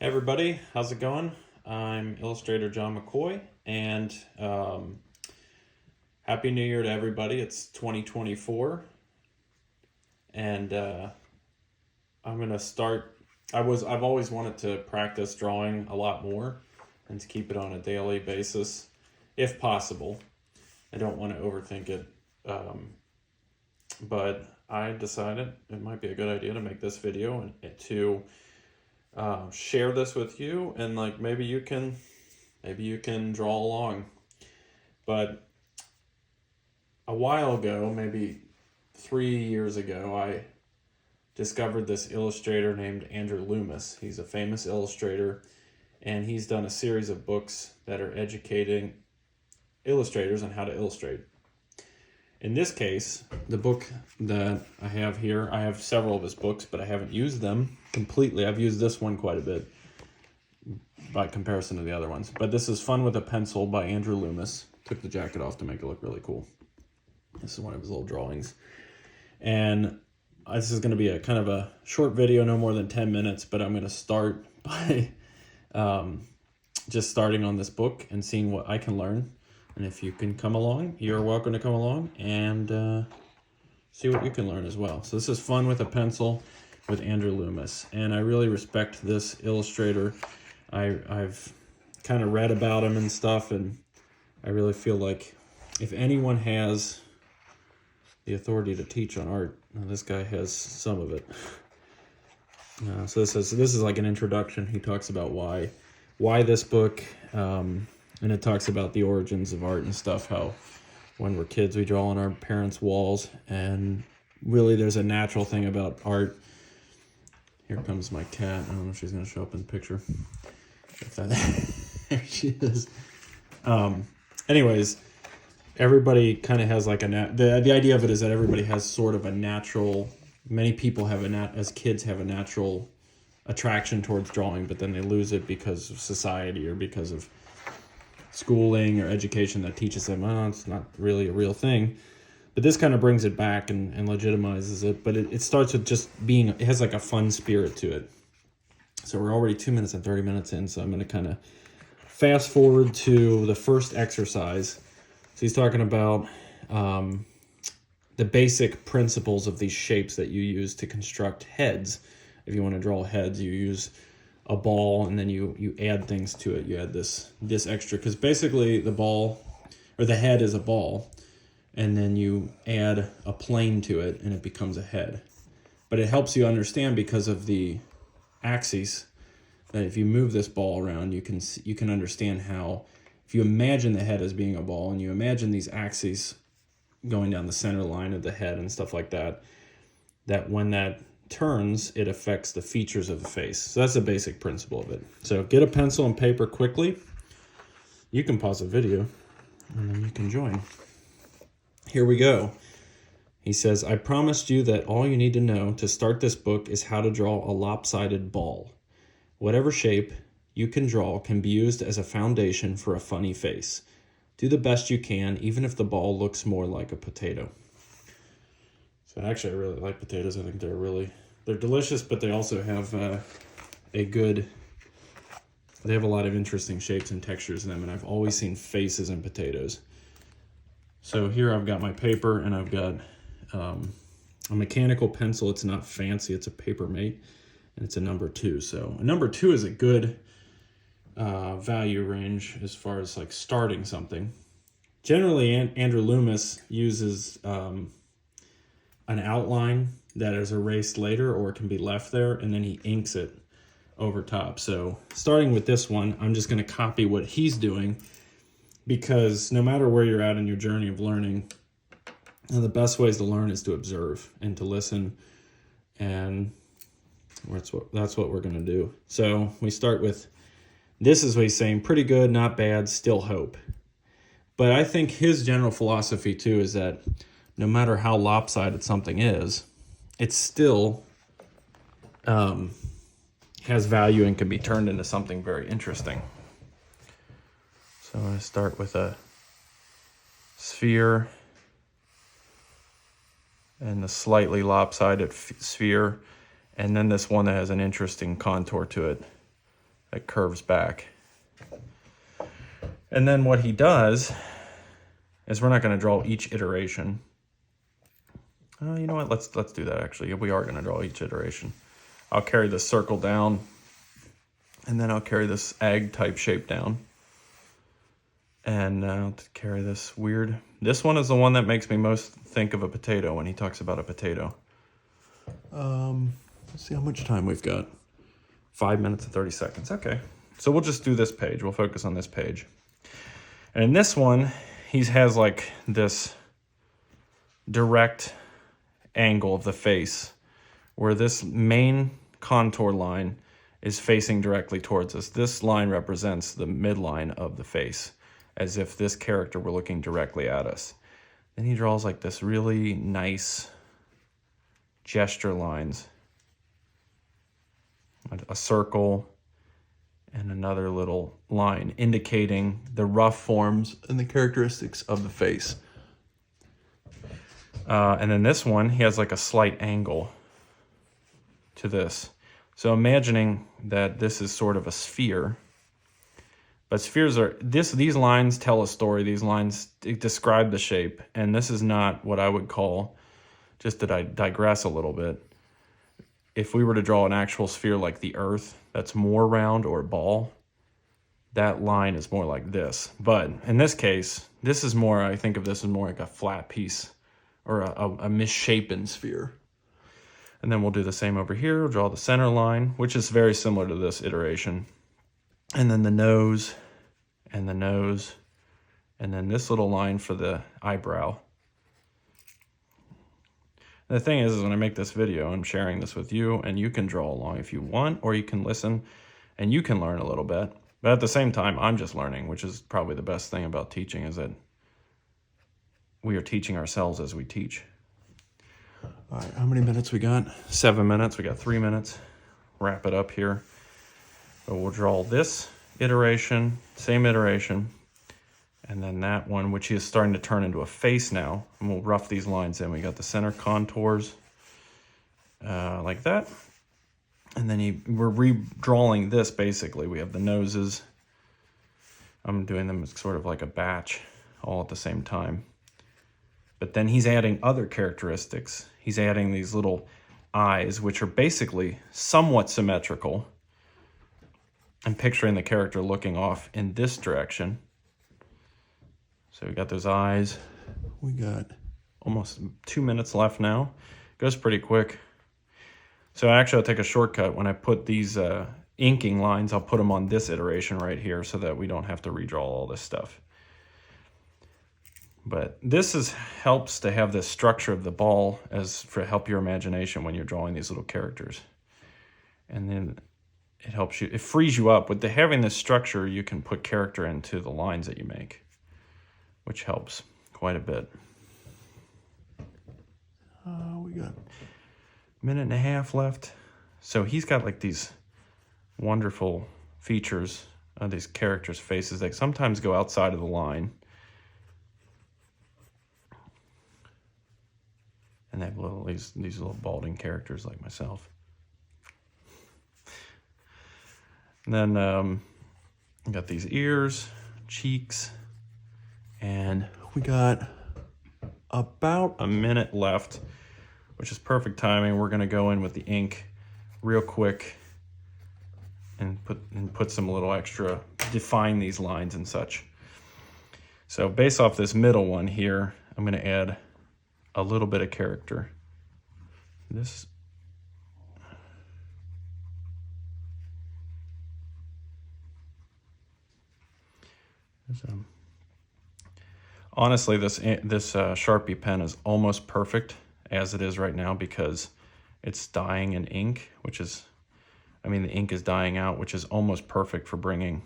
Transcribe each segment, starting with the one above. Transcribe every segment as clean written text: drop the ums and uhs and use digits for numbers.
Hey everybody, how's it going? I'm illustrator John McCoy, and Happy New Year to everybody. It's 2024, and I'm gonna start. I've always wanted to practice drawing a lot more, and to keep it on a daily basis, if possible. I don't want to overthink it, but I decided it might be a good idea to make this video and to share this with you, and like maybe you can draw along. But a while ago, maybe 3 years ago, I discovered this illustrator named Andrew Loomis. He's a famous illustrator, and he's done a series of books that are educating illustrators on how to illustrate. In this case, the book that I have here, I have several of his books, but I haven't used them completely. I've used this one quite a bit by comparison to the other ones. But this is Fun with a Pencil by Andrew Loomis. Took the jacket off to make it look really cool. This is one of his little drawings. And this is going to be a kind of a short video, no more than 10 minutes, but I'm going to start by just starting on this book and seeing what I can learn. And if you can come along, you're welcome to come along and see what you can learn as well. So this is Fun with a Pencil with Andrew Loomis. And I really respect this illustrator. I've kind of read about him and stuff, and I really feel like if anyone has the authority to teach on art, this guy has some of it. So this is like an introduction. He talks about why this book, and it talks about the origins of art and stuff, how when we're kids we draw on our parents' walls, and really there's a natural thing about art. Here comes my cat. I don't know if she's going to show up in the picture. There she is. Anyways, everybody kind of has like the idea of it is that everybody has sort of a natural, many people have as kids have a natural attraction towards drawing, but then they lose it because of society or because of schooling or education that teaches them, oh, it's not really a real thing. But this kind of brings it back and legitimizes it, but it starts with just being, it has like a fun spirit to it. So we're already 2 minutes and 30 minutes in, so I'm going to kind of fast forward to the first exercise. So he's talking about the basic principles of these shapes that you use to construct heads. If you want to draw heads, you use a ball, and then you add things to it. You add this extra, because basically the ball, or the head is a ball, and then you add a plane to it, and it becomes a head. But it helps you understand, because of the axes, that if you move this ball around, you can understand how, if you imagine the head as being a ball, and you imagine these axes going down the center line of the head and stuff like that, that when that turns, it affects the features of the face. So that's the basic principle of it. So get a pencil and paper quickly. You can pause the video and then you can join. Here we go. He says, I promised you that all you need to know to start this book is how to draw a lopsided ball. Whatever shape you can draw can be used as a foundation for a funny face. Do the best you can, even if the ball looks more like a potato. So actually, I really like potatoes. I think they're delicious, but they also have they have a lot of interesting shapes and textures in them, and I've always seen faces in potatoes. So here I've got my paper, and I've got a mechanical pencil. It's not fancy. It's a Paper Mate, and it's a number 2. So a number 2 is a good value range as far as like starting something. Generally, Andrew Loomis uses an outline that is erased later, or it can be left there, and then he inks it over top. So starting with this one, I'm just going to copy what he's doing, because no matter where you're at in your journey of learning, the best ways to learn is to observe and to listen, and that's what we're going to do. So we start with, this is what he's saying, pretty good, not bad, still hope. But I think his general philosophy too is that no matter how lopsided something is, it still has value and can be turned into something very interesting. So I'm going to start with a sphere and the slightly lopsided sphere, and then this one that has an interesting contour to it. that curves back. And then what he does is we're not going to draw each iteration. You know what? Let's do that actually. We are going to draw each iteration. I'll carry this circle down, and then I'll carry this egg type shape down. And I'll carry this weird. This one is the one that makes me most think of a potato when he talks about a potato. Let's see how much time we've got. 5 minutes and 30 seconds. Okay. So we'll just do this page. We'll focus on this page. And in this one, he has like this direct angle of the face where this main contour line is facing directly towards us. This line represents the midline of the face, as if this character were looking directly at us. Then he draws like this really nice gesture lines. A circle and another little line indicating the rough forms and the characteristics of the face. And then this one, he has like a slight angle to this. So imagining that this is sort of a sphere, but spheres are, these lines tell a story. These lines describe the shape, and this is not what I would call, just to digress a little bit, if we were to draw an actual sphere like the Earth that's more round or a ball, that line is more like this. But in this case, this is more, I think of this as more like a flat piece or a misshapen sphere. And then we'll do the same over here. We'll draw the center line, which is very similar to this iteration. And then the nose, and the nose, and then this little line for the eyebrow. The thing is when I make this video, I'm sharing this with you, and you can draw along if you want, or you can listen, and you can learn a little bit. But at the same time, I'm just learning, which is probably the best thing about teaching, is that we are teaching ourselves as we teach. All right, how many minutes we got? 7 minutes. We got 3 minutes. Wrap it up here. So we'll draw this iteration, same iteration, and then that one, which is starting to turn into a face now. And we'll rough these lines in. We got the center contours like that. And then we're redrawing this basically. We have the noses. I'm doing them as sort of like a batch all at the same time. But then he's adding other characteristics. He's adding these little eyes, which are basically somewhat symmetrical. I'm picturing the character looking off in this direction. So we got those eyes. We got almost 2 minutes left now. Goes pretty quick. So actually I'll take a shortcut. When I put these inking lines, I'll put them on this iteration right here so that we don't have to redraw all this stuff. But this helps to have the structure of the ball as for help your imagination when you're drawing these little characters. And then it helps you, it frees you up. With having this structure, you can put character into the lines that you make, which helps quite a bit. We got a minute and a half left. So he's got like these wonderful features of these characters' faces that sometimes go outside of the line. And they have these little balding characters like myself. And then we got these ears, cheeks, and we got about a minute left, which is perfect timing. We're gonna go in with the ink real quick and put some little extra, define these lines and such. So based off this middle one here, I'm gonna add a little bit of character. This honestly, this Sharpie pen is almost perfect as it is right now because it's dyeing in ink, which is, I mean, the ink is dying out, which is almost perfect for bringing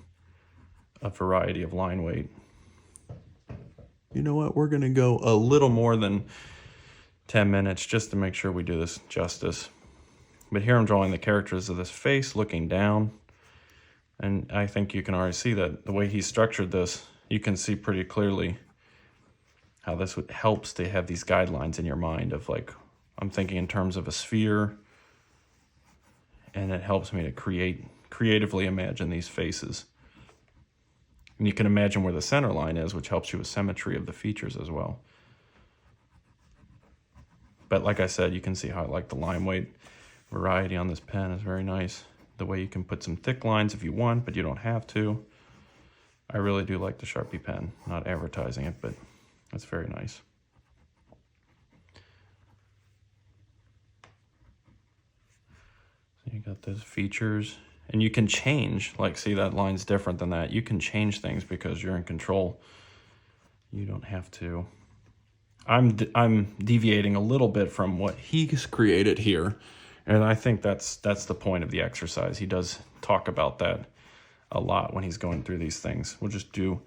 a variety of line weight. You know what? We're gonna go a little more than 10 minutes just to make sure we do this justice. But here I'm drawing the characters of this face looking down. And I think you can already see that the way he structured this, you can see pretty clearly how this helps to have these guidelines in your mind of like, I'm thinking in terms of a sphere, and it helps me to create creatively imagine these faces. And you can imagine where the center line is, which helps you with symmetry of the features as well. But like I said, you can see how I like the line weight variety on this pen is very nice. The way you can put some thick lines if you want, but you don't have to. I really do like the Sharpie pen. Not advertising it, but it's very nice. So you got those features. And you can change, like see that line's different than that. You can change things because you're in control. You don't have to. I'm deviating a little bit from what he's created here. And I think that's the point of the exercise. He does talk about that a lot when he's going through these things. We'll just do,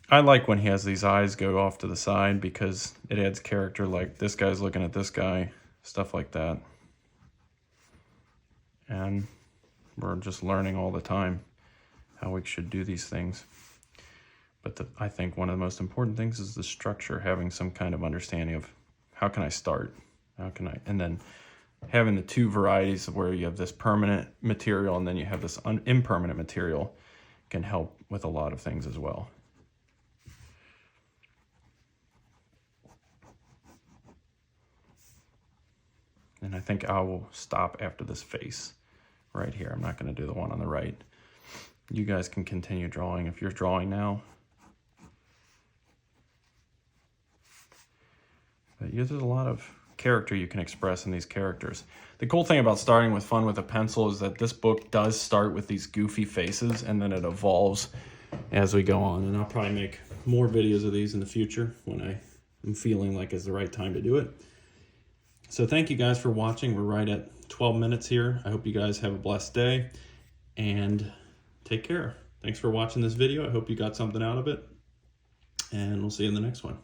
I like when he has these eyes go off to the side because it adds character, like this guy's looking at this guy, stuff like that. And we're just learning all the time how we should do these things. But I think one of the most important things is the structure, having some kind of understanding of how can I start? How can I, and then having the two varieties of where you have this permanent material and then you have this impermanent material can help with a lot of things as well. And I think I will stop after this face right here. I'm not going to do the one on the right. You guys can continue drawing if you're drawing now. But there's a lot of character you can express in these characters. The cool thing about starting with fun with a pencil is that this book does start with these goofy faces and then it evolves as we go on. And I'll probably make more videos of these in the future when I am feeling like it's the right time to do it. So thank you guys for watching. We're right at 12 minutes here. I hope you guys have a blessed day and take care. Thanks for watching this video. I hope you got something out of it and we'll see you in the next one.